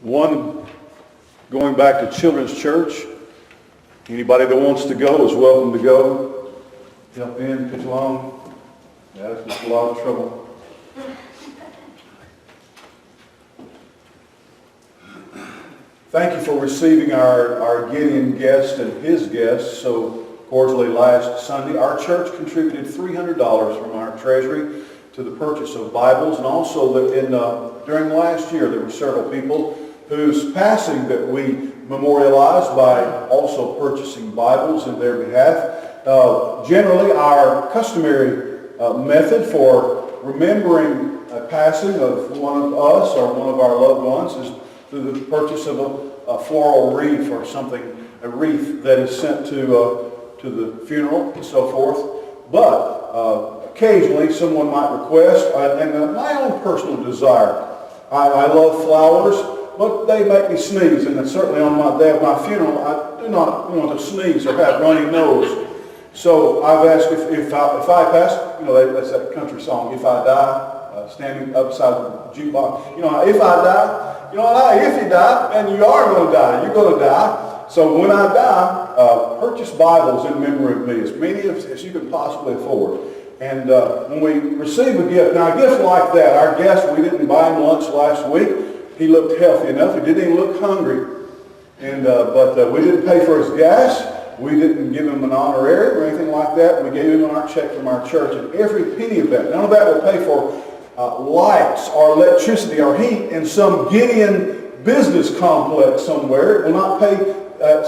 One, going back to Children's Church. Anybody that wants to go is welcome to go. Help in, pitch along. Yeah, it's just a lot of trouble. Thank you for receiving our Gideon guest and his guests so cordially last Sunday. Our church contributed $300 from our treasury to the purchase of Bibles, and also during last year there were several people whose passing that we memorialized by also purchasing Bibles in their behalf. Generally, our customary method for remembering a passing of one of us or one of our loved ones is through the purchase of a floral wreath or something, a wreath that is sent to the funeral and so forth. But occasionally someone might request, and my own personal desire, I love flowers, but they make me sneeze, and certainly on my day of my funeral, I do not want to sneeze or have runny nose. So I've asked if I pass, that's that country song, if I die, standing up beside the jukebox. If I die, if you die, and you are going to die, you're going to die. So when I die, purchase Bibles in memory of me, as many as you can possibly afford. And when we receive a gift, now a gift like that, our guest, we didn't buy him lunch last week. He looked healthy enough. He didn't even look hungry. But we didn't pay for his gas. We didn't give him an honorarium or anything like that. We gave him our check from our church. And every penny of that, none of that will pay for lights or electricity or heat in some Gideon business complex somewhere. It will not pay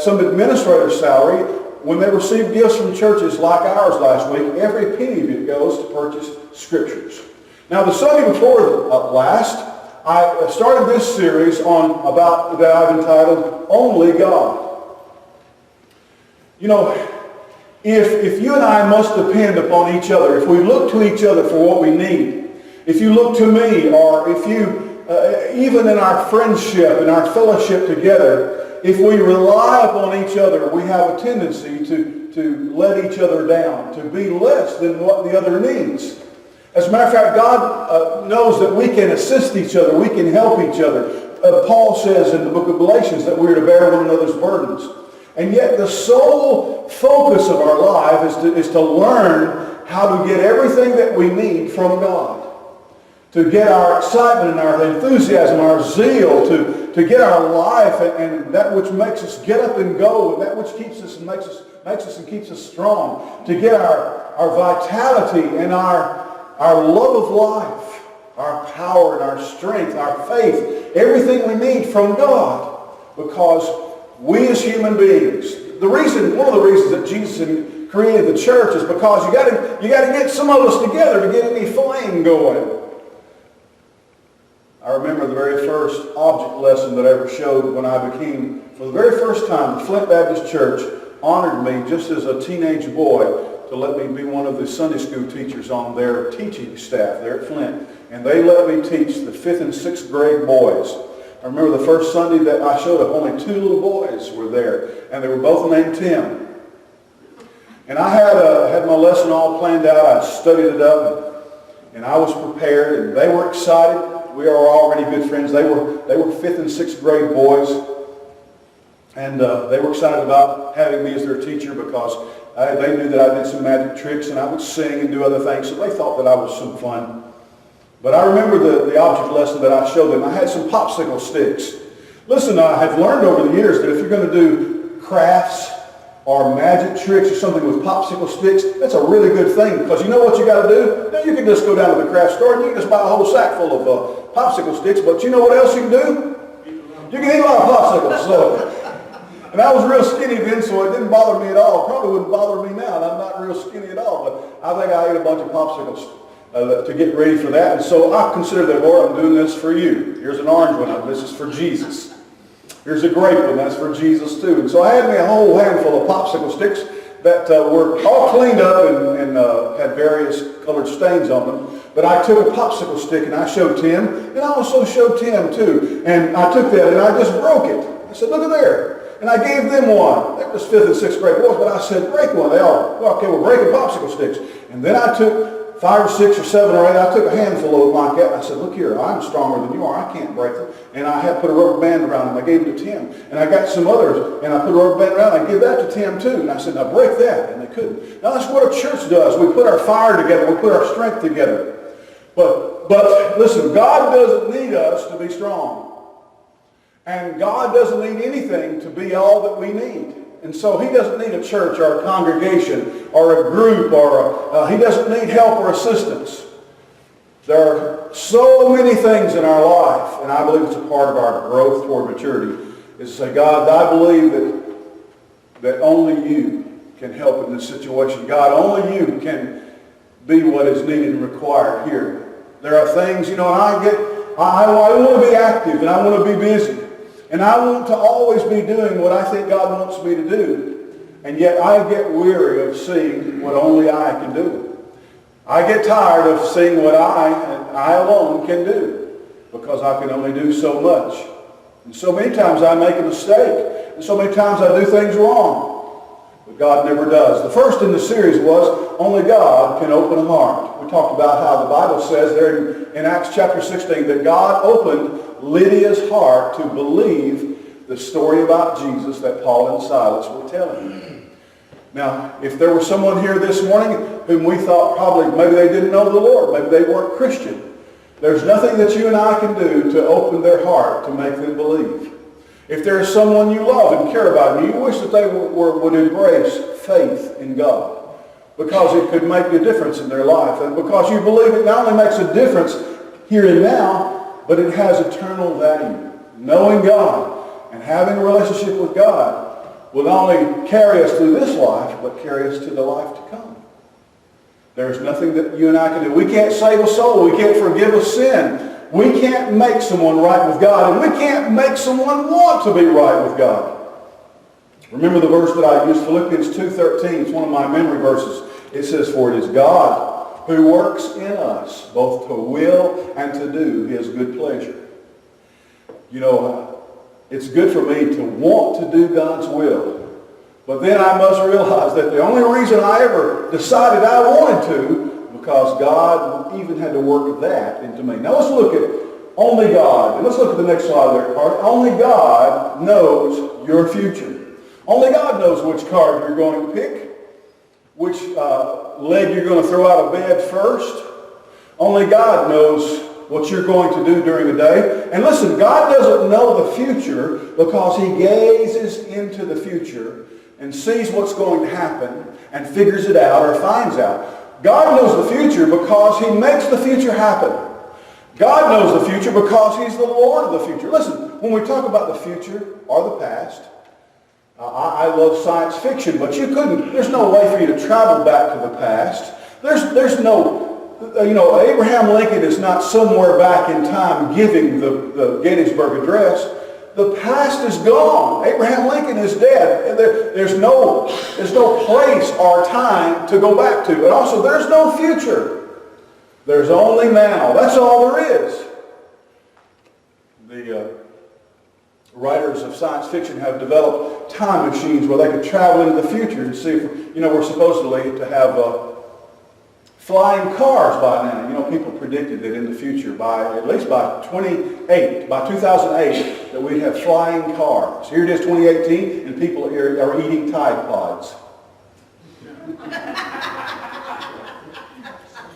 some administrator's salary. When they receive gifts from churches like ours last week, every penny of it goes to purchase scriptures. Now, the Sunday before last, I started this series that I've entitled, Only God. If you and I must depend upon each other, if we look to each other for what we need, if you look to me, or if you, even in our friendship and our fellowship together, if we rely upon each other, we have a tendency to let each other down, to be less than what the other needs. As a matter of fact, God knows that we can assist each other. We can help each other. Paul says in the book of Galatians that we're to bear one another's burdens. And yet the sole focus of our life is to learn how to get everything that we need from God. To get our excitement and our enthusiasm, our zeal, to get our life and that which makes us get up and go, and that which keeps us and makes us and keeps us strong. To get our vitality and our love of life, our power and our strength, our faith, everything we need from God, because we as human beings, one of the reasons that Jesus created the church is because you got to get some of us together to get any flame going. I remember the very first object lesson that I ever showed when I became, for the very first time, the Flint Baptist Church honored me just as a teenage boy to let me be one of the Sunday school teachers on their teaching staff there at Flint. And they let me teach the 5th and 6th grade boys. I remember the first Sunday that I showed up, only 2 little boys were there, and they were both named Tim. And I had my lesson all planned out. I studied it up, and I was prepared, and they were excited. We are already good friends. They were 5th and 6th grade boys, and they were excited about having me as their teacher because they knew that I did some magic tricks and I would sing and do other things, so they thought that I was some fun. But I remember the object lesson that I showed them. I had some popsicle sticks. Listen, I have learned over the years that if you're going to do crafts or magic tricks or something with popsicle sticks, that's a really good thing, because you know what you got to do? Now you can just go down to the craft store and you can just buy a whole sack full of popsicle sticks, but you know what else you can do? You can eat a lot of popsicles. And I was real skinny then, so it didn't bother me at all. Probably wouldn't bother me now, and I'm not real skinny at all, but I think I ate a bunch of popsicles to get ready for that. And so I consider that, Lord, I'm doing this for you. Here's an orange one. This is for Jesus. Here's a grape one. That's for Jesus too. And so I had me a whole handful of popsicle sticks that were all cleaned up and had various colored stains on them. But I took a popsicle stick and I showed Tim, and I also showed Tim too. And I took that and I just broke it. I said, look at there. And I gave them one. They were just 5th and 6th grade boys, but I said, break one. They all, well, okay, we're breaking popsicle sticks. And then I took 5 or 6 or 7 or 8, I took a handful of them like that, and I said, look here, I'm stronger than you are, I can't break them. And I had put a rubber band around them, I gave them to Tim. And I got some others, and I put a rubber band around them, I gave that to Tim too. And I said, now break that, and they couldn't. Now that's what a church does. We put our fire together, we put our strength together. But listen, God doesn't need us to be strong. And God doesn't need anything to be all that we need. And so he doesn't need a church or a congregation or a group or he doesn't need help or assistance. There are so many things in our life, and I believe it's a part of our growth toward maturity, is to say, God, I believe that only you can help in this situation. God, only you can be what is needed and required here. There are things, and I want to be active and I want to be busy. And I want to always be doing what I think God wants me to do. And yet I get weary of seeing what only I can do. I get tired of seeing what I alone can do, because I can only do so much. And so many times I make a mistake. And so many times I do things wrong. But God never does. The first in the series was, only God can open a heart. We talked about how the Bible says there in Acts chapter 16 that God opened Lydia's heart to believe the story about Jesus that Paul and Silas were telling. Now, if there was someone here this morning whom we thought probably maybe they didn't know the Lord, maybe they weren't Christian, there's nothing that you and I can do to open their heart to make them believe. If there's someone you love and care about and you wish that they would embrace faith in God, because it could make a difference in their life, and because you believe it not only makes a difference here and now, but it has eternal value. Knowing God and having a relationship with God will not only carry us through this life, but carry us to the life to come. There's nothing that you and I can do. We can't save a soul. We can't forgive a sin. We can't make someone right with God, and we can't make someone want to be right with God. Remember the verse that I used, Philippians 2:13. It's one of my memory verses. It says, for it is God who works in us both to will and to do his good pleasure. It's good for me to want to do God's will. But then I must realize that the only reason I ever decided I wanted to, because God even had to work that into me. Now let's look at only God. And let's look at the next slide there, Clark. Only God knows your future. Only God knows which card you're going to pick, which leg you're going to throw out of bed first. Only God knows what you're going to do during the day. And listen, God doesn't know the future because he gazes into the future and sees what's going to happen and figures it out or finds out. God knows the future because he makes the future happen. God knows the future because he's the Lord of the future. Listen, when we talk about the future or the past, I love science fiction, but there's no way for you to travel back to the past. There's no, Abraham Lincoln is not somewhere back in time giving the Gettysburg Address. The past is gone. Abraham Lincoln is dead. There's no place or time to go back to. And also, there's no future. There's only now. That's all there is. The writers of science fiction have developed time machines where they could travel into the future and see if, we're supposedly to have flying cars by now. People predicted that in the future, at least by 2008, that we'd have flying cars. Here it is, 2018, and people are eating Tide Pods.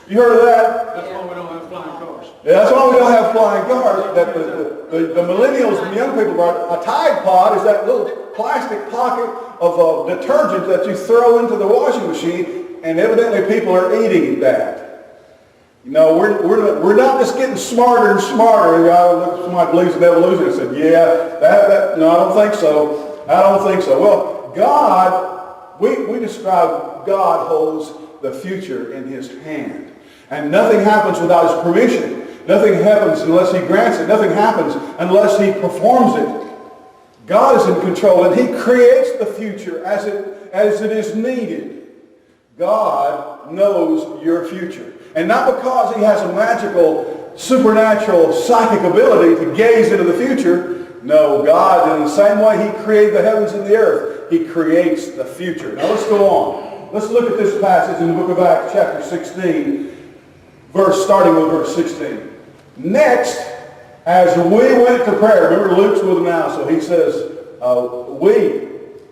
You heard of that? That's why we don't have flying cars. Yeah, that's why we don't have flying cars. That the millennials and the young people a Tide Pod is that little plastic pocket of detergent that you throw into the washing machine, and evidently people are eating that. We're not just getting smarter and smarter. Somebody believes in evolution and said, yeah, no, I don't think so. I don't think so. Well, God, we describe God holds the future in his hand. And nothing happens without his permission. Nothing happens unless he grants it. Nothing happens unless he performs it. God is in control, and he creates the future as it is needed. God knows your future. And not because he has a magical, supernatural, psychic ability to gaze into the future. No, God, in the same way he created the heavens and the earth, he creates the future. Now let's go on. Let's look at this passage in the book of Acts chapter 16. starting with verse 16. Next, as we went to prayer, remember Luke's with them now, so he says,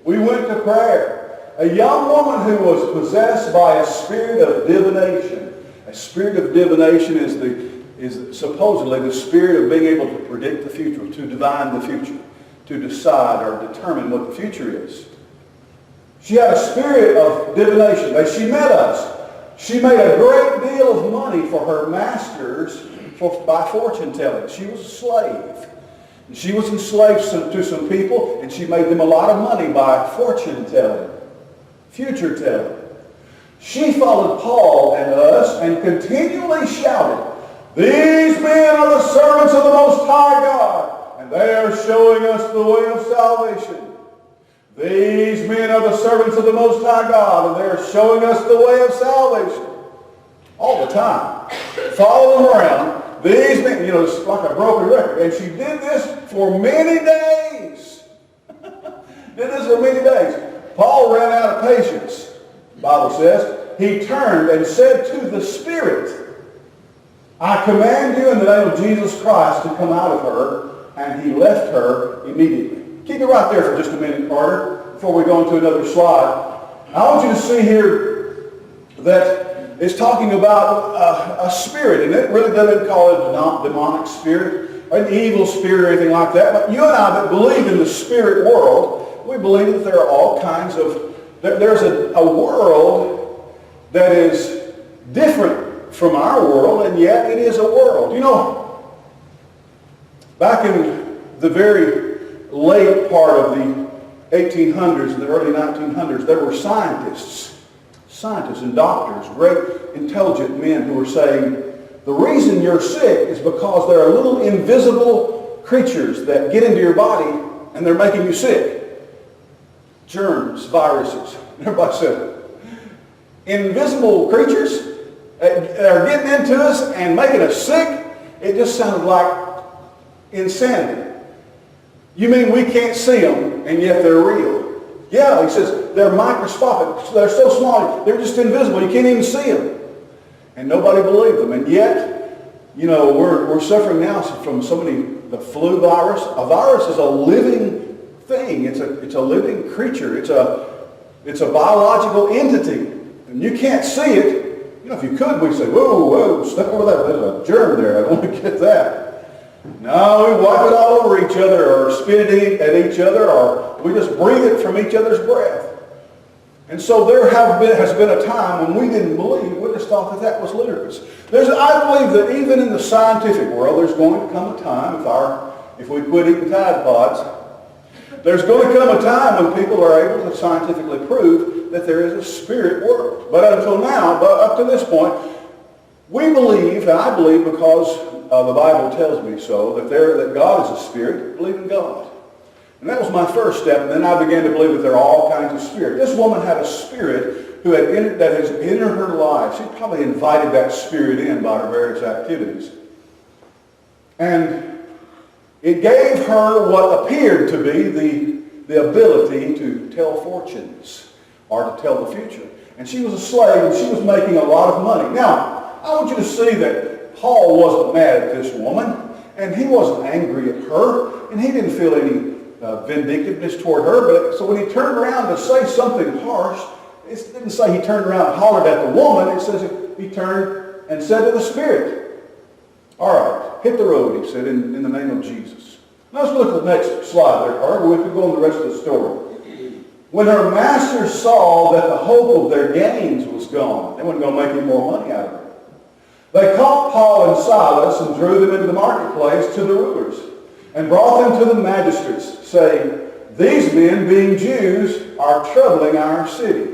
we went to prayer. A young woman who was possessed by a spirit of divination. A spirit of divination is supposedly the spirit of being able to predict the future, to divine the future, to decide or determine what the future is. She had a spirit of divination. As she met us, she made a great deal of money for her masters by fortune telling. She was a slave. She was enslaved to some people, and she made them a lot of money by fortune telling, future telling. She followed Paul and us and continually shouted, "These men are the servants of the Most High God, and they are showing us the way of salvation. These men are the servants of the Most High God, and they are showing us the way of salvation." All the time. Follow them around. These men, it's like a broken record. And she did this for many days. Paul ran out of patience, the Bible says. He turned and said to the spirit, "I command you in the name of Jesus Christ to come out of her." And he left her immediately. Keep it right there for just a minute, Carter, before we go into another slide. I want you to see here that it's talking about a spirit, and it really doesn't call it a demonic spirit, or an evil spirit or anything like that. But you and I that believe in the spirit world, we believe that there are all kinds of, there's a world that is different from our world, and yet it is a world. Back in the very late part of the 1800s and the early 1900s, there were scientists and doctors, great intelligent men who were saying, the reason you're sick is because there are little invisible creatures that get into your body and they're making you sick. Germs, viruses. Everybody said it. Invisible creatures that are getting into us and making us sick. It just sounded like insanity. You mean we can't see them and yet they're real? Yeah, he says they're microscopic. They're so small, they're just invisible. You can't even see them. And nobody believed them. And yet, we're suffering now from the flu virus. A virus is a living thing. It's a living creature. It's a biological entity. And you can't see it. If you could, we'd say, whoa, step over that. There's a germ there. I don't want to get that. No, we wipe it all over each other or spit it at each other, or we just breathe it from each other's breath. And so there has been a time when we didn't believe. We just thought that was ludicrous. I believe that even in the scientific world, there's going to come a time, if we quit eating Tide Pods, there's going to come a time when people are able to scientifically prove that there is a spirit world. But until now, up to this point, we believe, and I believe because the Bible tells me so, that God is a spirit. Believe in God. And that was my first step, and then I began to believe that there are all kinds of spirits. This woman had a spirit that has entered her life. She probably invited that spirit in by her various activities. And it gave her what appeared to be the ability to tell fortunes or to tell the future. And she was a slave, and she was making a lot of money. Now, I want you to see that Paul wasn't mad at this woman, and he wasn't angry at her, and he didn't feel any vindictiveness toward her. So when he turned around to say something harsh, it didn't say he turned around and hollered at the woman. It says he turned and said to the spirit, "All right, hit the road," he said, in the name of Jesus. Now let's look at the next slide there, Carter. We could go on the rest of the story. When her masters saw that the hope of their gains was gone, they weren't going to make any more money out of it, they caught Paul and Silas and drew them into the marketplace to the rulers and brought them to the magistrates, saying, "These men, being Jews, are troubling our city."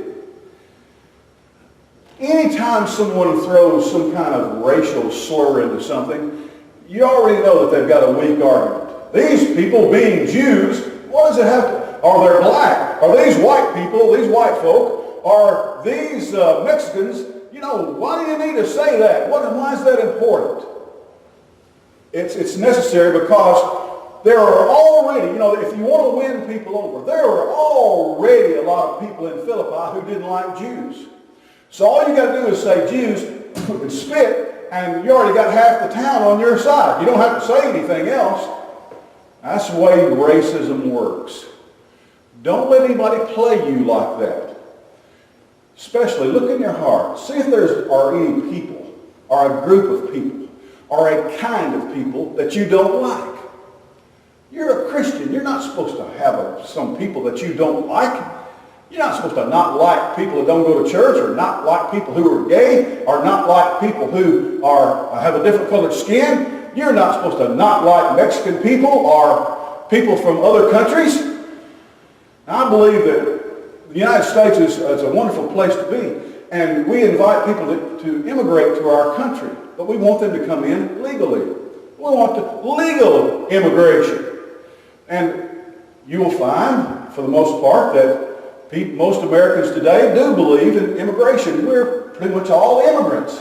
Anytime someone throws some kind of racial slur into something, you already know that they've got a weak argument. These people, being Jews, what does it have to... Are they black? Are these white people, these white folk? Are these Mexicans? Why do you need to say that? Why is that important? It's necessary because there are already, if you want to win people over, there are already a lot of people in Philippi who didn't like Jews. So all you got to do is say Jews and spit, and you already got half the town on your side. You don't have to say anything else. That's the way racism works. Don't let anybody play you like that. Especially look in your heart. See if there are any people, or a group of people, or a kind of people that you don't like. You're a Christian. You're not supposed to have some people that you don't like. You're not supposed to not like people that don't go to church, or not like people who are gay, or not like people who have a different colored skin. You're not supposed to not like Mexican people or people from other countries. I believe that the United States is a wonderful place to be, and we invite people to immigrate to our country, but we want them to come in legally. We want legal immigration. And you will find, for the most part, that most Americans today do believe in immigration. We're pretty much all immigrants.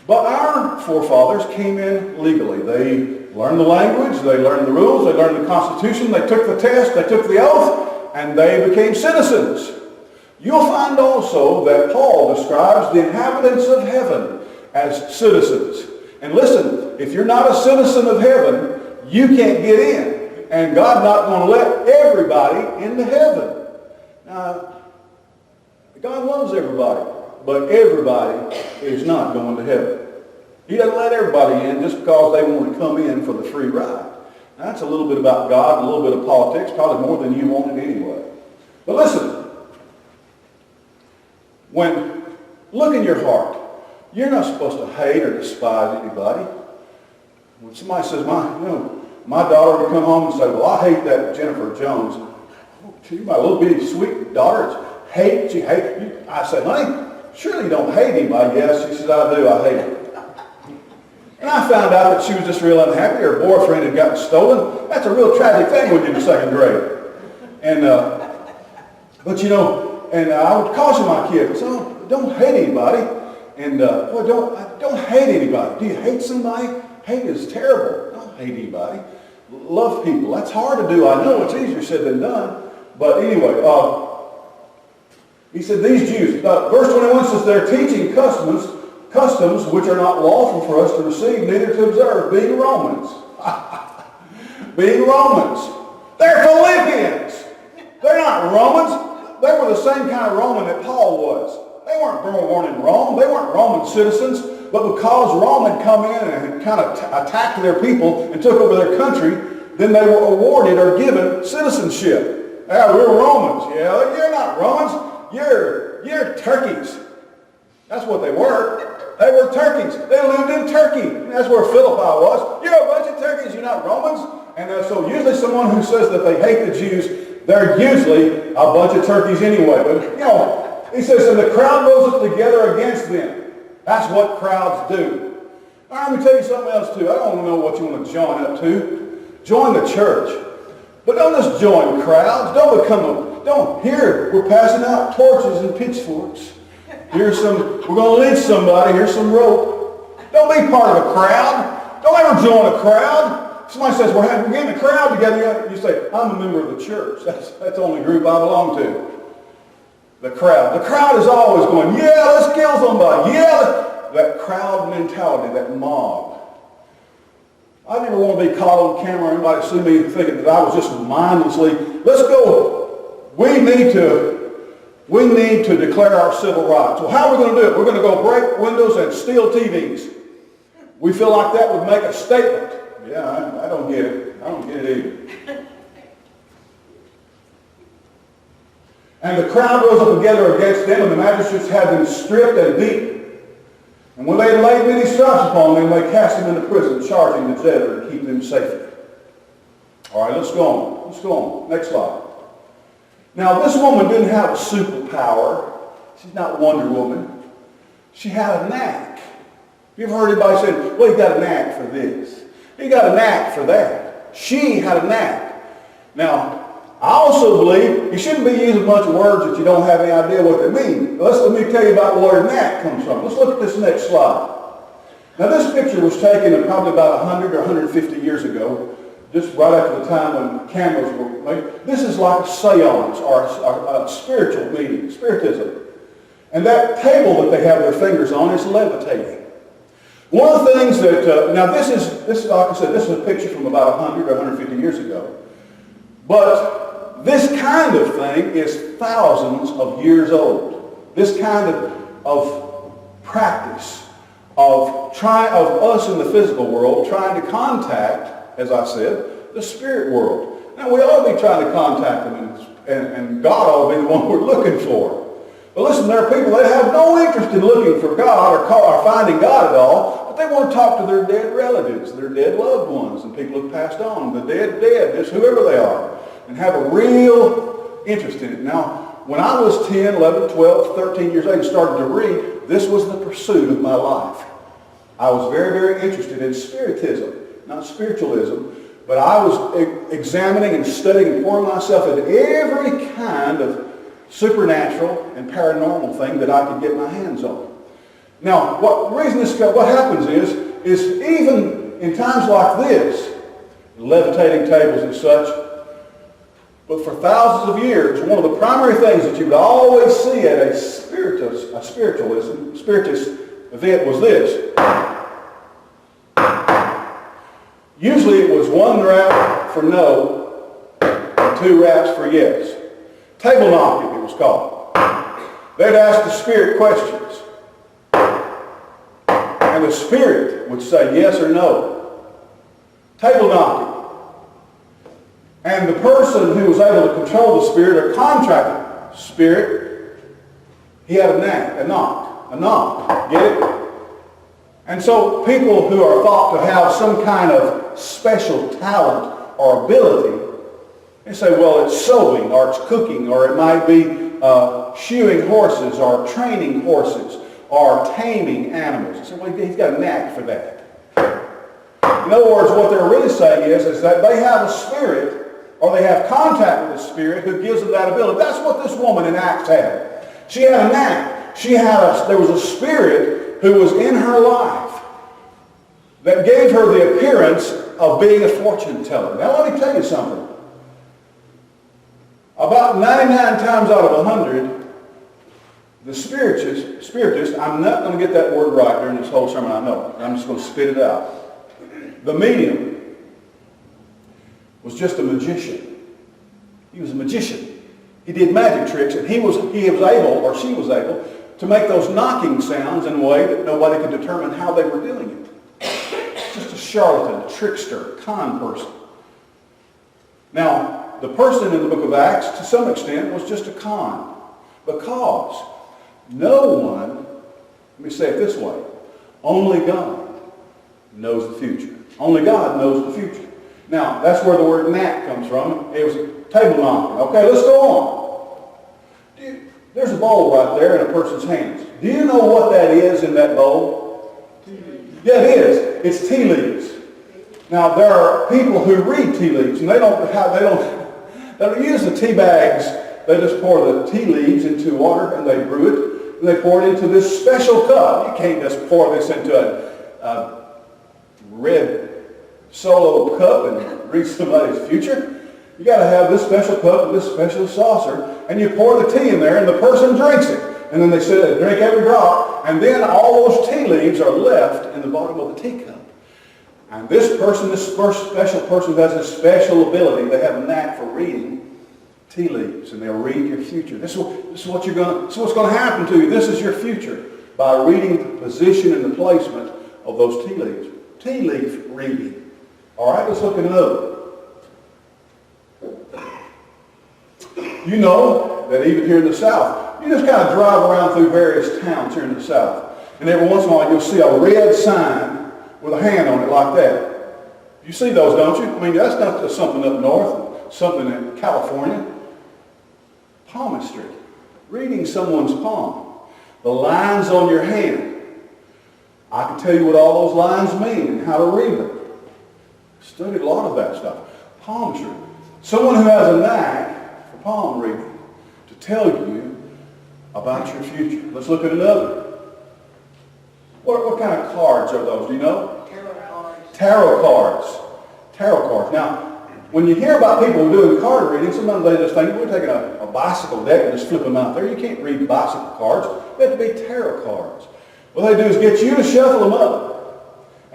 But our forefathers came in legally. They learned the language, they learned the rules, they learned the Constitution, they took the test, they took the oath, and they became citizens. You'll find also that Paul describes the inhabitants of heaven as citizens. And listen, if you're not a citizen of heaven, you can't get in. And God's not going to let everybody into heaven. Now, God loves everybody, but everybody is not going to heaven. He doesn't let everybody in just because they want to come in for the free ride. Now, that's a little bit about God, a little bit of politics, probably more than you wanted anyway. But listen, look in your heart. You're not supposed to hate or despise anybody. When somebody says, my daughter would come home and say, well, I hate that Jennifer Jones. Oh, my little bitty sweet daughter hates you. I said, honey, surely you don't hate anybody. Yes, she says, I do. I hate her. And I found out that she was just real unhappy. Her boyfriend had gotten stolen. That's a real tragic thing when you're in second grade. And, and I would caution my kids, don't hate anybody. And, don't hate anybody. Do you hate somebody? Hate is terrible. Don't hate anybody. Love people. That's hard to do. I know it's easier said than done. But anyway, he said, these Jews, verse 21 says, they're teaching customs which are not lawful for us to receive, neither to observe, being Romans. Being Romans. They're Philippians. They're not Romans. They were the same kind of Roman that Paul was. They weren't born in Rome. They weren't Roman citizens. But because Rome had come in and had kind of attacked their people and took over their country, then they were awarded or given citizenship. Yeah, we're Romans. Yeah, you're not Romans. You're turkeys. That's what they were. They were turkeys. They lived in Turkey. That's where Philippi was. You're a bunch of turkeys. You're not Romans. And so usually someone who says that they hate the Jews, they're usually a bunch of turkeys anyway. But, he says, and the crowd rose up together against them. That's what crowds do. All right, let me tell you something else too. I don't know what you want to join up to. Join the church. But don't just join crowds. Here, we're passing out torches and pitchforks. We're going to lynch somebody. Here's some rope. Don't be part of a crowd. Don't ever join a crowd. Somebody says, we're getting a crowd together. You say, I'm a member of the church. That's the only group I belong to. The crowd. The crowd is always going, yeah, let's kill somebody. Yeah, that crowd mentality, that mob. I never want to be caught on camera or anybody see me thinking that I was just mindlessly, let's go. We need to declare our civil rights. Well, how are we going to do it? We're going to go break windows and steal TVs. We feel like that would make a statement. Yeah, I don't get it. I don't get it either. And the crowd rose up together against them, and the magistrates had them stripped and beaten. And when they had laid many stripes upon them, they cast them into prison, charging the jailer to keep them safely. All right, let's go on. Let's go on. Next slide. Now, this woman didn't have a superpower. She's not Wonder Woman. She had a knack. You ever heard anybody say, well, he got a knack for this. He got a knack for that. She had a knack. Now, I also believe you shouldn't be using a bunch of words that you don't have any idea what they mean. Let me tell you about where knack comes from. Let's look at this next slide. Now, this picture was taken probably about 100 or 150 years ago, just right after the time when cameras were made. This is like a seance or a spiritual meeting, spiritism. And that table that they have their fingers on is levitating. One of the things that, now this is, like I said, this is a picture from about 100 or 150 years ago. But this kind of thing is thousands of years old. This kind of practice of us in the physical world trying to contact, as I said, the spirit world. Now we ought to be trying to contact them, and God ought to be the one we're looking for. But listen, there are people that have no interest in looking for God or finding God at all, but they want to talk to their dead relatives, their dead loved ones, and people who've passed on, the dead, just whoever they are, and have a real interest in it. Now, when I was 10, 11, 12, 13 years old and started to read, this was the pursuit of my life. I was very, very interested in spiritism, not spiritualism, but I was examining and studying and pouring myself into every kind of supernatural and paranormal thing that I could get my hands on. Now, what happens is even in times like this, levitating tables and such, but for thousands of years, one of the primary things that you would always see at a spiritist event was this. Usually it was one rap for no and two raps for yes. Table knocking, it was called. They'd ask the spirit questions. And the spirit would say yes or no. Table knocking. And the person who was able to control the spirit or contract the spirit, he had a knock. Get it? And so people who are thought to have some kind of special talent or ability, they say, well, it's sewing, or it's cooking, or it might be shoeing horses, or training horses, or taming animals. They say, well, he's got a knack for that. In other words, what they're really saying is that they have a spirit, or they have contact with a spirit who gives them that ability. That's what this woman in Acts had. She had a knack. There was a spirit who was in her life that gave her the appearance of being a fortune teller. Now let me tell you something. About 99 times out of 100, the spiritist, I'm not going to get that word right during this whole sermon, I know. I'm just going to spit it out. The medium was just a magician. He was a magician. He did magic tricks, and he was able, or she was able, to make those knocking sounds in a way that nobody could determine how they were doing it. Just a charlatan, a trickster, a con person. Now, the person in the book of Acts, to some extent, was just a con. Because no one, let me say it this way, only God knows the future. Only God knows the future. Now, that's where the word knack comes from. It was a table knocking. Okay, let's go on. There's a bowl right there in a person's hands. Do you know what that is in that bowl? Yeah, it is. It's tea leaves. Now, there are people who read tea leaves, and they don't use the tea bags. They just pour the tea leaves into water, and they brew it, and they pour it into this special cup. You can't just pour this into a red Solo cup and read somebody's future. You got to have this special cup and this special saucer, and you pour the tea in there, and the person drinks it. And then they sit and drink every drop, and then all those tea leaves are left in the bottom of the teacup. And this person, this first special person who has a special ability, they have a knack for reading tea leaves, and they'll read your future. This is what's going to happen to you. This is your future by reading the position and the placement of those tea leaves. Tea leaf reading. All right, let's look at another. You know that even here in the South, you just kind of drive around through various towns here in the South, and every once in a while you'll see a red sign with a hand on it like that. You see those, don't you? I mean, that's not just something up north, something in California. Palmistry. Reading someone's palm. The lines on your hand. I can tell you what all those lines mean and how to read them. Studied a lot of that stuff. Palmistry. Someone who has a knack for palm reading to tell you about your future. Let's look at another. What kind of cards are those? Do you know? Tarot cards. Tarot cards. Tarot cards. Now, when you hear about people doing card reading, sometimes they just think, we're taking a bicycle deck and just flip them out there. You can't read bicycle cards. They have to be tarot cards. What they do is get you to shuffle them up.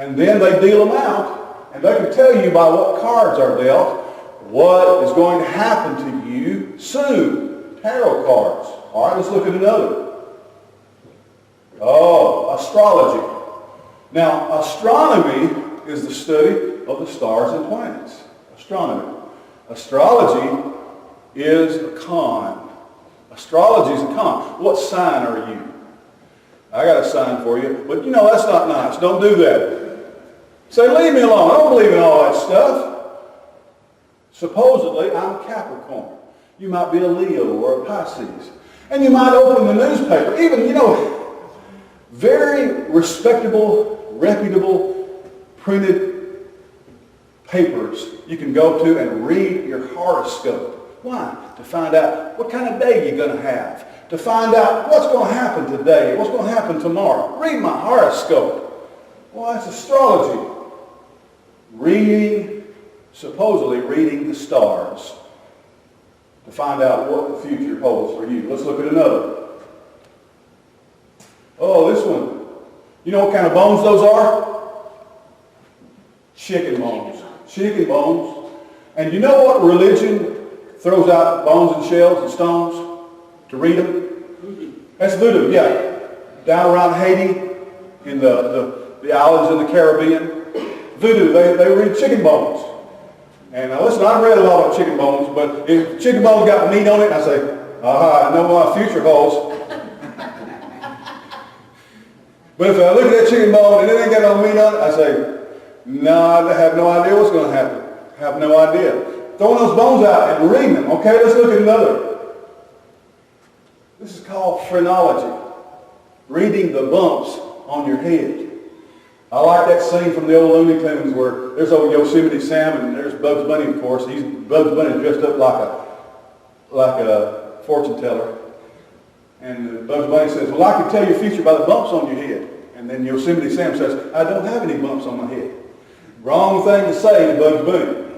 And then they deal them out, and they can tell you by what cards are dealt what is going to happen to you soon. Tarot cards. All right, let's look at another. Oh, astrology. Now, astronomy is the study of the stars and planets. Astronomy. Astrology is a con. Astrology is a con. What sign are you? I got a sign for you, but you know, that's not nice. Don't do that. Say, leave me alone. I don't believe in all that stuff. Supposedly, I'm Capricorn. You might be a Leo or a Pisces. And you might open the newspaper. Even, you know, very respectable, reputable, printed papers you can go to and read your horoscope. Why? To find out what kind of day you're going to have. To find out what's going to happen today, what's going to happen tomorrow. Read my horoscope. Well, that's astrology. Supposedly reading the stars to find out what the future holds for you. Let's look at another. Oh, this one. You know what kind of bones those are? Chicken bones. Chicken bones. And you know what religion throws out bones and shells and stones to read them? That's voodoo, yeah. Down around Haiti, in the islands in the Caribbean. Voodoo, they read chicken bones. And listen, I've read a lot about chicken bones, but if chicken bones got meat on it, I say, aha, I know what my future holds. But if I look at that chicken bone and it ain't got no meat on it, I say, no, I have no idea what's going to happen. I have no idea. Throwing those bones out and reading them. Okay, let's look at another. This is called phrenology. Reading the bumps on your head. I like that scene from the old Looney Tunes where there's old Yosemite Sam and there's Bugs Bunny, of course. Bugs Bunny dressed up like a fortune teller. And Bugs Bunny says, well, I can tell your future by the bumps on your head. And then Yosemite Sam says, I don't have any bumps on my head. Wrong thing to say to Bugs Bunny.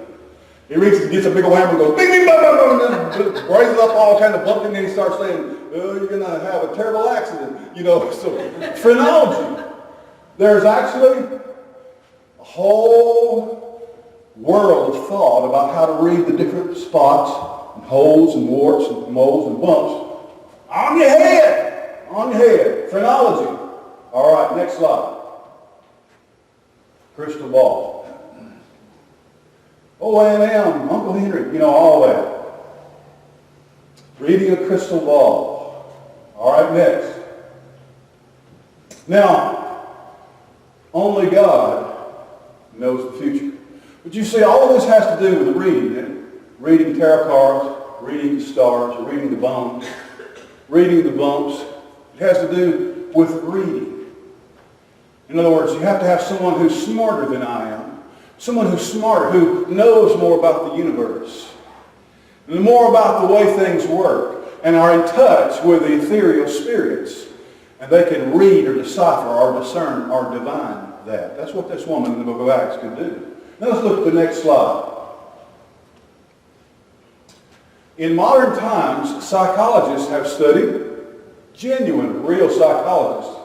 He reaches, gets a big old hammer and goes, bing, bing, bing, bing, bing, and then raises up all kind of bumps, and then he starts saying, oh, you're going to have a terrible accident. You know, so phrenology. There's actually a whole world of thought about how to read the different spots and holes and warts and moles and bumps on your head. On your head. Phrenology. All right, next slide. Crystal ball. O&M, Uncle Henry, you know, all that. Reading a crystal ball. All right, next. Now, only God knows the future. But you see, all of this has to do with reading. Reading tarot cards, reading the stars, reading the bones, reading the bumps. It has to do with reading. In other words, you have to have someone who's smarter than I am. Someone who's smarter, who knows more about the universe. And more about the way things work. And are in touch with the ethereal spirits. And they can read or decipher or discern or divine that. That's what this woman in the book of Acts could do. Now let's look at the next slide. In modern times, psychologists have studied, genuine, real psychologists,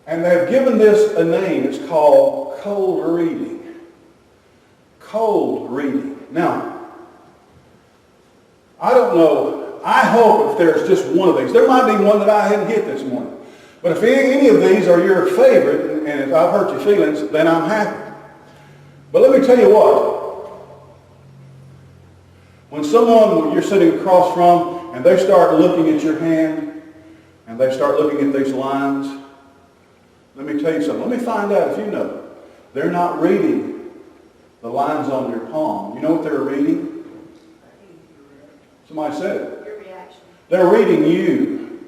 and they've given this a name. It's called cold reading. Cold reading. Now, I don't know. I hope if there's just one of these. There might be one that I hadn't hit this morning. But if any of these are your favorite, and if I've hurt your feelings, then I'm happy. But let me tell you what. When someone you're sitting across from, and they start looking at your hand, and they start looking at these lines, let me tell you something. Let me find out if you know. They're not reading the lines on your palm. You know what they're reading? Somebody said it. Your reaction. They're reading you.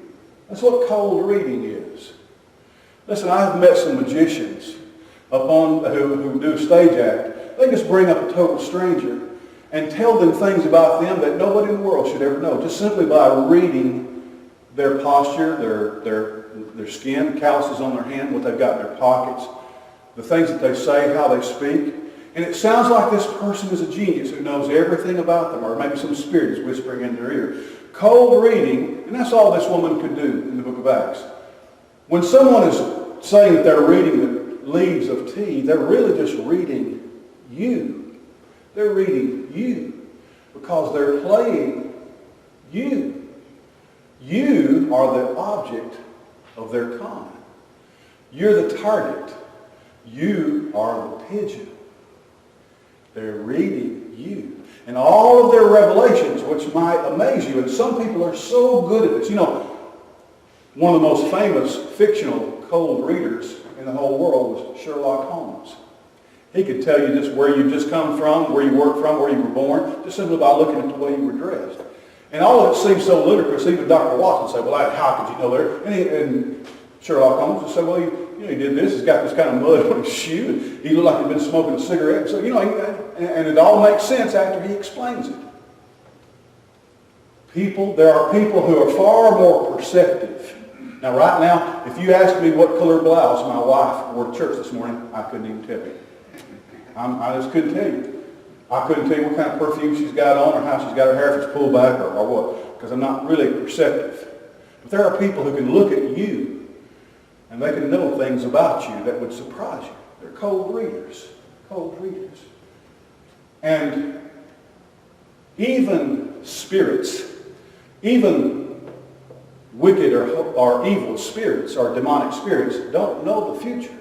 That's what cold reading is. Listen, I've met some magicians who do stage act. They just bring up a total stranger and tell them things about them that nobody in the world should ever know, just simply by reading their posture, their skin, calluses on their hand, what they've got in their pockets, the things that they say, how they speak. And it sounds like this person is a genius who knows everything about them, or maybe some spirit is whispering in their ear. Cold reading, and that's all this woman could do in the book of Acts. When someone is saying that they're reading the leaves of tea, they're really just reading you. They're reading you because they're playing you. You are the object of their con. You're the target. You are the pigeon. They're reading you. And all of their revelations, which might amaze you, and some people are so good at this. You know, one of the most famous fictional cold readers in the whole world was Sherlock Holmes. He could tell you just where you just come from, where you work from, where you were born, just simply by looking at the way you were dressed. And all of it seems so ludicrous. Even Dr. Watson said, well, how could you know that? And Sherlock Holmes would say, well, he did this. He's got this kind of mud on his shoe. He looked like he'd been smoking a cigarette. So, and it all makes sense after he explains it. There are people who are far more perceptive. Now, right now, if you asked me what color blouse my wife wore to church this morning, I couldn't even tell you. I just couldn't tell you. I couldn't tell you what kind of perfume she's got on or how she's got her hair, if it's pulled back or what, because I'm not really perceptive. But there are people who can look at you and they can know things about you that would surprise you. They're cold readers. Cold readers. And even spirits, even wicked or evil spirits or demonic spirits don't know the future.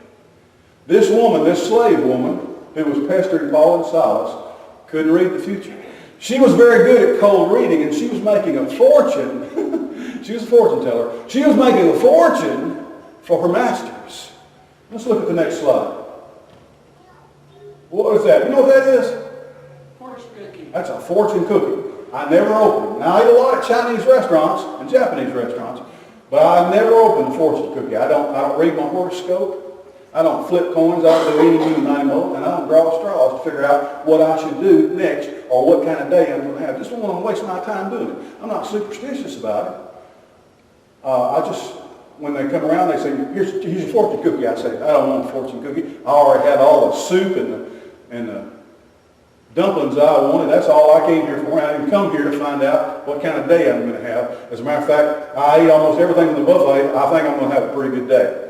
This woman, this slave woman who was pestering Paul and Silas, couldn't read the future. She was very good at cold reading, and she was making a fortune. She was a fortune teller. She was making a fortune for her masters. Let's look at the next slide. What is that? You know what that is? Fortune cookie. That's a fortune cookie. I never opened. Now, I eat a lot of Chinese restaurants and Japanese restaurants, but I never opened a fortune cookie. I don't read my horoscope. I don't flip coins. I don't do any new anymore, and I don't draw straws to figure out what I should do next or what kind of day I'm going to have. Just don't want to waste my time doing it. I'm not superstitious about it. When they come around, they say, here's a fortune cookie. I say, I don't want a fortune cookie. I already had all the soup and the dumplings I wanted. That's all I came here for. I didn't come here to find out what kind of day I'm going to have. As a matter of fact, I eat almost everything in the buffet. I think I'm going to have a pretty good day.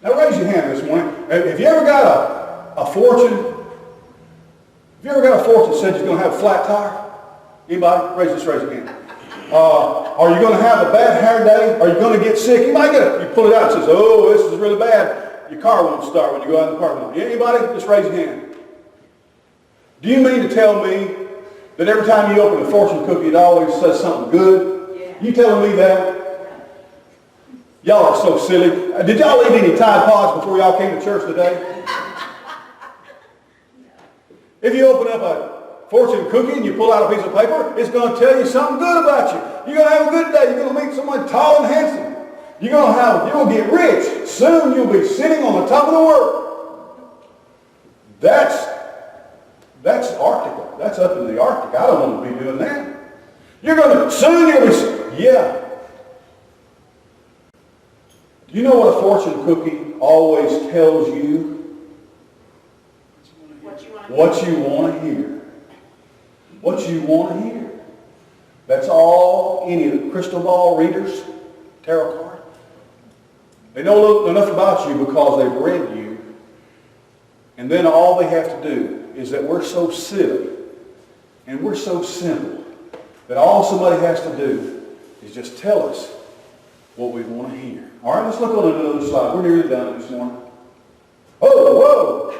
Now raise your hand this morning. Have you ever got a fortune? Have you ever got a fortune that said you're going to have a flat tire? Anybody? Raise your hand. Are you going to have a bad hair day? Are you going to get sick? You might get it. You pull it out and says, oh, this is really bad. Your car won't start when you go out in the parking lot. Anybody? Just raise your hand. Do you mean to tell me that every time you open a fortune cookie, it always says something good? Yeah. You telling me that? Y'all are so silly. Did y'all eat any Tide Pods before y'all came to church today? If you open up a fortune cookie and you pull out a piece of paper, it's going to tell you something good about you. You're going to have a good day. You're going to meet someone tall and handsome. You're going to get rich. Soon you'll be sitting on the top of the world. That's Arctica. That's up in the Arctic. I don't want to be doing that. Soon you'll be, yeah. Do you know what a fortune cookie always tells you? What you want to hear. What you want to hear. That's all any of the crystal ball readers, tarot card. They know enough about you because they've read you. And then all they have to do is that we're so silly and we're so simple that all somebody has to do is just tell us what we want to hear. All right, let's look on another slide. We're nearly done this morning. Whoa!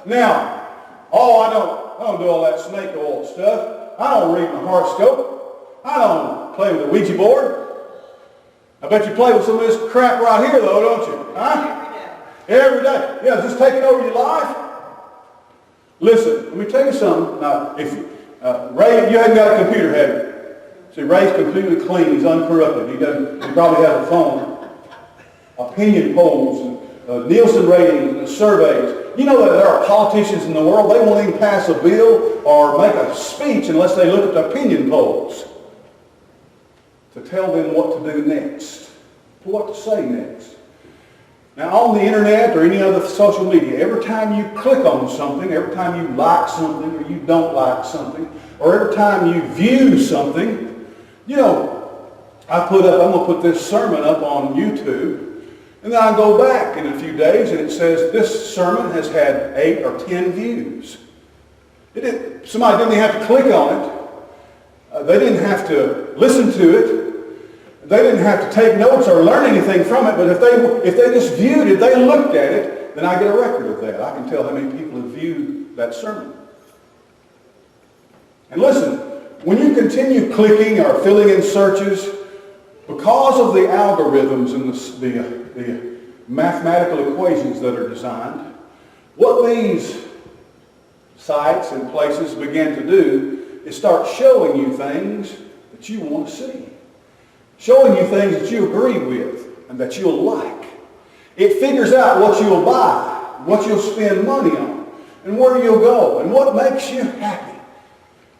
Now, I don't do all that snake oil stuff. I don't read my horoscope. I don't play with the Ouija board. I bet you play with some of this crap right here, though, don't you? Huh? Every day. Yeah, just taking over your life. Listen, let me tell you something. Now, if Ray, you haven't got a computer, have you? See, Ray's completely clean. He's uncorrupted. He probably has a phone. Opinion polls and Nielsen ratings and surveys. You know that there are politicians in the world, they won't even pass a bill or make a speech unless they look at the opinion polls to tell them what to do next, what to say next. Now, on the internet or any other social media, every time you click on something, every time you like something or you don't like something, or every time you view something, I'm going to put this sermon up on YouTube, And then I go back in a few days and it says this sermon has had 8 or 10 views. Somebody didn't have to click on it. They didn't have to listen to it. They didn't have to take notes or learn anything from it. But if they just viewed it, they looked at it, then I get a record of that. I can tell how many people have viewed that sermon. And listen, when you continue clicking or filling in searches, because of the algorithms and the mathematical equations that are designed, what these sites and places begin to do is start showing you things that you want to see. Showing you things that you agree with and that you'll like. It figures out what you'll buy, what you'll spend money on, and where you'll go, and what makes you happy.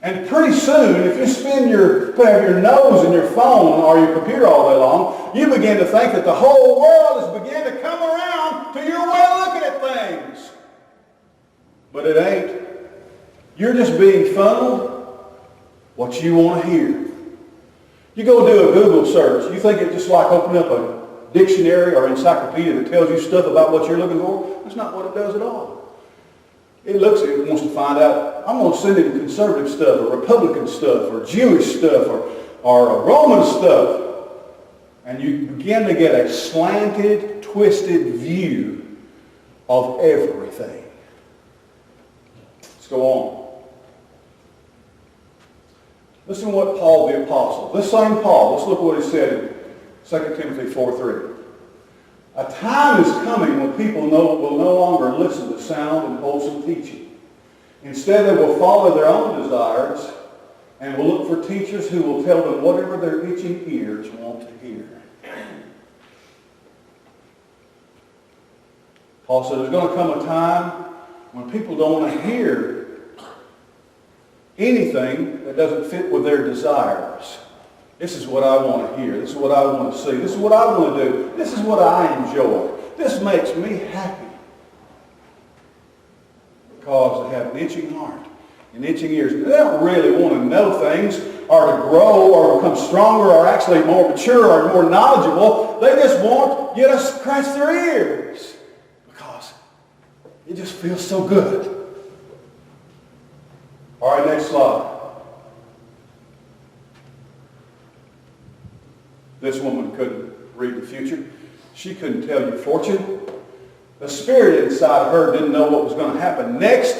And pretty soon, if you have your nose in your phone or your computer all day long, you begin to think that the whole world has begun to come around to your way of looking at things. But it ain't. You're just being funneled what you want to hear. You go do a Google search. You think it's just like opening up a dictionary or encyclopedia that tells you stuff about what you're looking for? That's not what it does at all. It wants to find out, I'm going to send it conservative stuff or Republican stuff or Jewish stuff or Roman stuff. And you begin to get a slanted, twisted view of everything. Let's go on. Listen to what Paul the Apostle, this same Paul, let's look at what he said in 2 Timothy 4:3. A time is coming when people will no longer listen to sound and wholesome teaching. Instead, they will follow their own desires and will look for teachers who will tell them whatever their itching ears want to hear. Paul said there's going to come a time when people don't want to hear anything that doesn't fit with their desires. This is what I want to hear. This is what I want to see. This is what I want to do. This is what I enjoy. This makes me happy. Because they have an itching heart and itching ears. They don't really want to know things or to grow or become stronger or actually more mature or more knowledgeable. They just want you to scratch their ears because it just feels so good. All right, next slide. This woman couldn't read the future. She couldn't tell you fortune. The spirit inside of her didn't know what was going to happen next.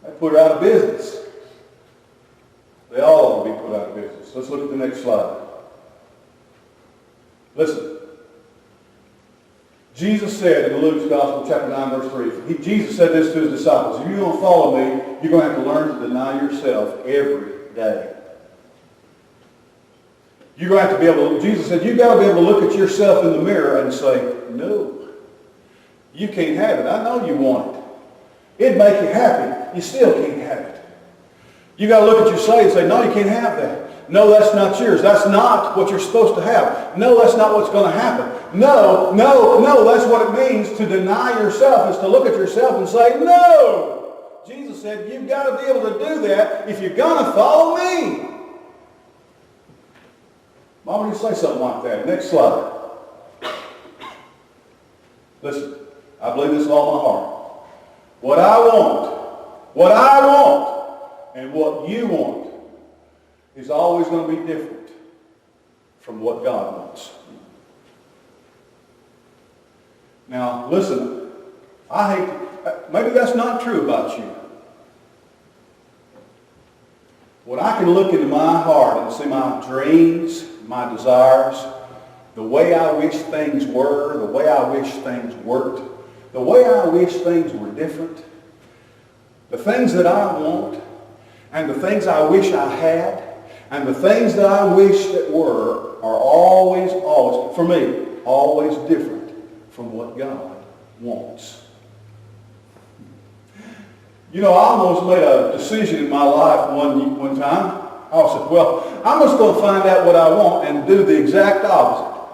That put her out of business. They all ought to be put out of business. Let's look at the next slide. Listen. Jesus said in Luke's Gospel, chapter 9, verse 3, Jesus said this to his disciples, if you're going to follow me, you're going to have to learn to deny yourself every day. You're going to have to be able to, Jesus said, you've got to be able to look at yourself in the mirror and say, no, you can't have it. I know you want it. It'd make you happy. You still can't have it. You've got to look at yourself and say, no, you can't have that. No, that's not yours. That's not what you're supposed to have. No, that's not what's going to happen. No, that's what it means to deny yourself, is to look at yourself and say, no. Jesus said, you've got to be able to do that if you're going to follow me. Why would you say something like that? Next slide. Listen, I believe this with all my heart. What I want, and what you want is always going to be different from what God wants. Now, listen, maybe that's not true about you. When I can look into my heart and see my dreams, my desires, the way I wish things were, the way I wish things worked, the way I wish things were different, the things that I want, and the things I wish I had, and the things that I wish that were, are always, for me, always different from what God wants. You know, I almost made a decision in my life one time. I said, well, I'm just going to find out what I want and do the exact opposite.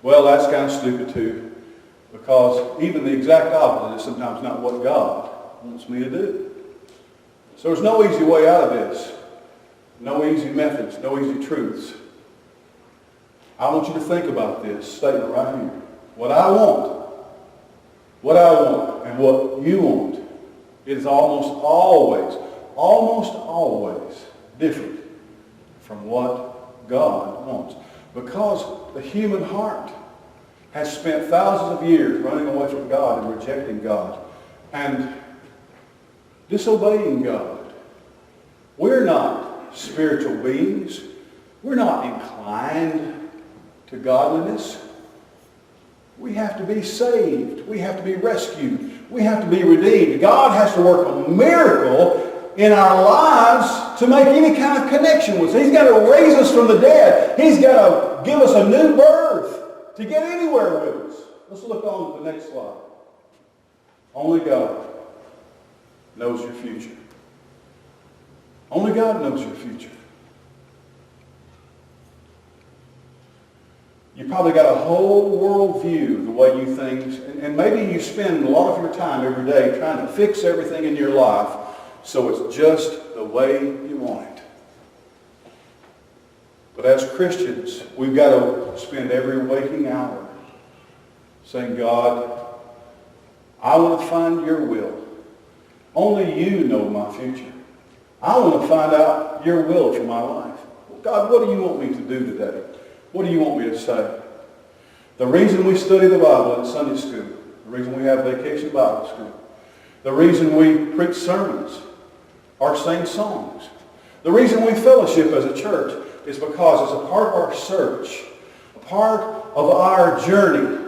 Well, that's kind of stupid too, because even the exact opposite is sometimes not what God wants me to do. So there's no easy way out of this. No easy methods, no easy truths. I want you to think about this statement right here. What I want, and what you want, is almost always different from what God wants. Because the human heart has spent thousands of years running away from God and rejecting God and disobeying God. We're not spiritual beings. We're not inclined to godliness. We have to be saved. We have to be rescued. We have to be redeemed. God has to work a miracle in our lives to make any kind of connection with us. He's got to raise us from the dead. He's got to give us a new birth to get anywhere with us. Let's look on to the next slide. Only God knows your future. Only God knows your future. You probably got a whole world view of the way you think, and maybe you spend a lot of your time every day trying to fix everything in your life so it's just the way you want it. But as Christians, we've got to spend every waking hour saying, God, I want to find your will. Only you know my future. I want to find out your will for my life. God, what do you want me to do today? What do you want me to say? The reason we study the Bible in Sunday school, the reason we have Vacation Bible School, the reason we preach sermons or sing songs, the reason we fellowship as a church is because it's a part of our search, a part of our journey,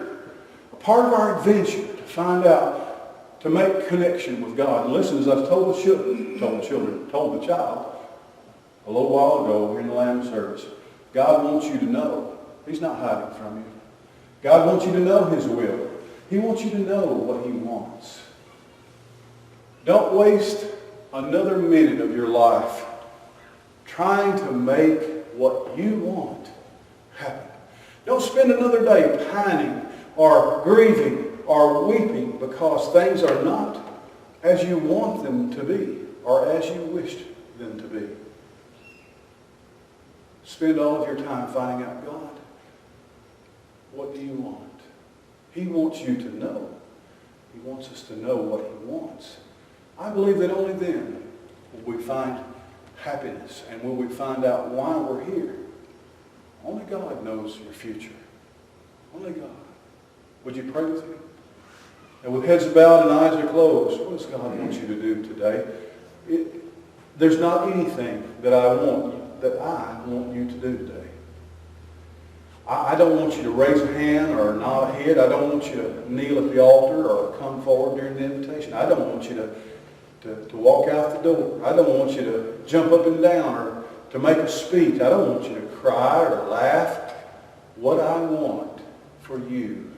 a part of our adventure to find out, to make connection with God. And listen, as I've told the child a little while ago in the Lamb service, God wants you to know. He's not hiding from you. God wants you to know His will. He wants you to know what He wants. Don't waste another minute of your life trying to make what you want happen. Don't spend another day pining or grieving or weeping because things are not as you want them to be or as you wished them to be. Spend all of your time finding out, God, what do you want? He wants you to know. He wants us to know what He wants. I believe that only then will we find happiness and will we find out why we're here. Only God knows your future. Only God. Would you pray with me? And with heads bowed and eyes are closed, what does God want you to do today? There's not anything that I want you to do today. I don't want you to raise a hand or nod a head. I don't want you to kneel at the altar or come forward during the invitation. I don't want you to walk out the door. I don't want you to jump up and down or to make a speech. I don't want you to cry or laugh. What I want for you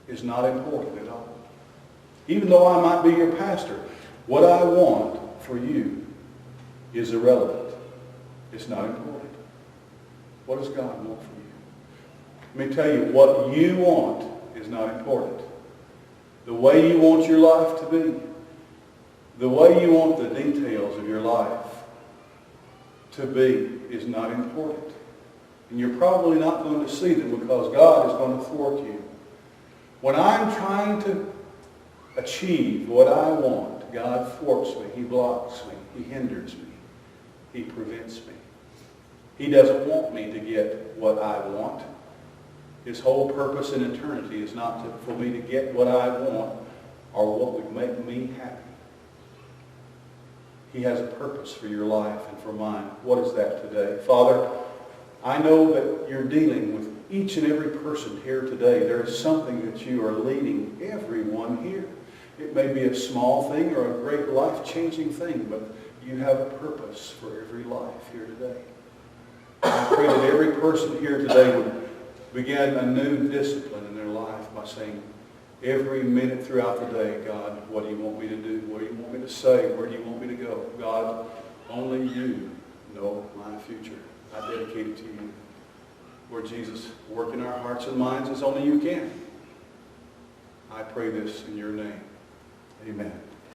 is not important at all. Even though I might be your pastor, what I want for you is irrelevant. It's not important. What does God want for you? Let me tell you, what you want is not important. The way you want your life to be, the way you want the details of your life to be is not important. And you're probably not going to see them because God is going to thwart you. When I'm trying to achieve what I want, God thwarts me. He blocks me. He hinders me. He prevents me. He doesn't want me to get what I want. His whole purpose in eternity is not for me to get what I want or what would make me happy. He has a purpose for your life and for mine. What is that today? Father, I know that you're dealing with each and every person here today. There is something that you are leading everyone here. It may be a small thing or a great life-changing thing, but you have a purpose for every life here today. I pray that every person here today would begin a new discipline in their life by saying, every minute throughout the day, God, what do you want me to do? What do you want me to say? Where do you want me to go? God, only you know my future. I dedicate it to you. Lord Jesus, work in our hearts and minds as only you can. I pray this in your name. Amen.